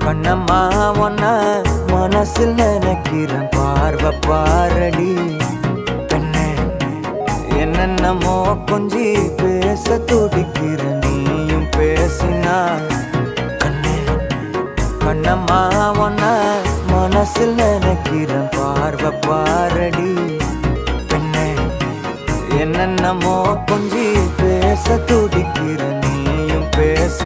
கண்ணம்மா ஒன்ன மனசில் நினைக்கிறேன், பார்வை பாரடி பெண்ணே. என்னென்னமோ கொஞ்சி பேச துடிக்கிற, நீயும் பேசினா கண்ணே. கண்ணம்மா ஒன்ன மனசில் நினைக்கிறேன், பார்வை பாரடி பெண்ணே. என்னென்னமோ கொஞ்சி பேச துடிக்கிற, நீயும் பேச